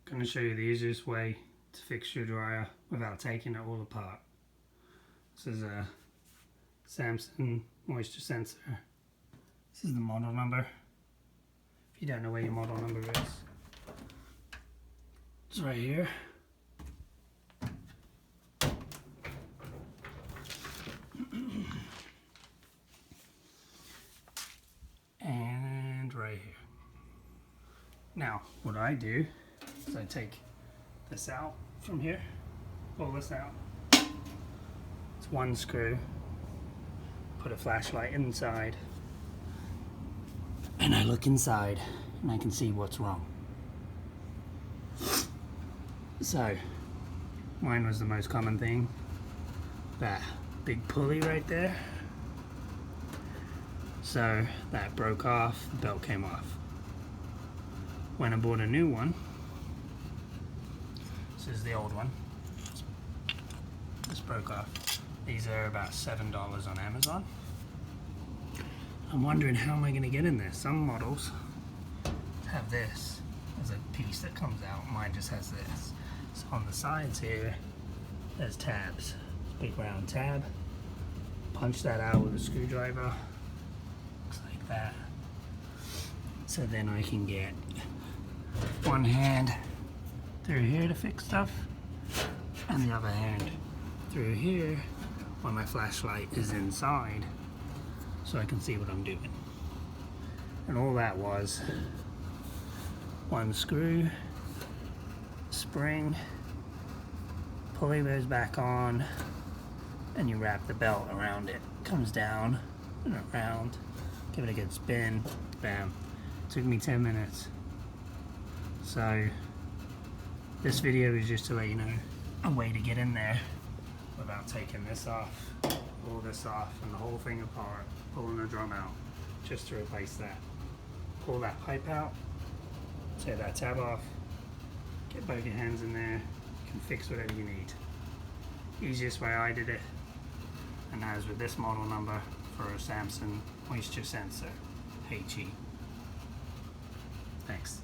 I'm going to show you the easiest way to fix your dryer without taking it all apart. This is a Samsung moisture sensor. This is the model number. If you don't know where your model number is, it's right here. And right here. Now, what I do is I take this out from here, pull this out. It's one screw, put a flashlight inside, and I look inside and I can see what's wrong. So, mine was the most common thing. That big pulley right there. So that broke off, the belt came off. When I bought a new one, this is the old one, this broke off. These are about $7 on Amazon. I'm wondering, how am I going to get in this? Some models have this as a piece that comes out. Mine just has this. So on the sides here, there's tabs. Big round tab. Punch that out with a screwdriver. Looks like that. So then I can get one hand through here to fix stuff, and the other hand through here when my flashlight is inside, so I can see what I'm doing. And all that was one screw, spring, pulley goes back on, and you wrap the belt around it. Comes down and around, give it a good spin, bam. Took me 10 minutes. So this video is just to let you know a way to get in there without taking this off, all this off, and the whole thing apart, pulling the drum out just to replace that. Pull that pipe out, tear that tab off, get both your hands in there, you can fix whatever you need. Easiest way I did it, and that is with this model number for a Samsung moisture sensor, HE. Thanks.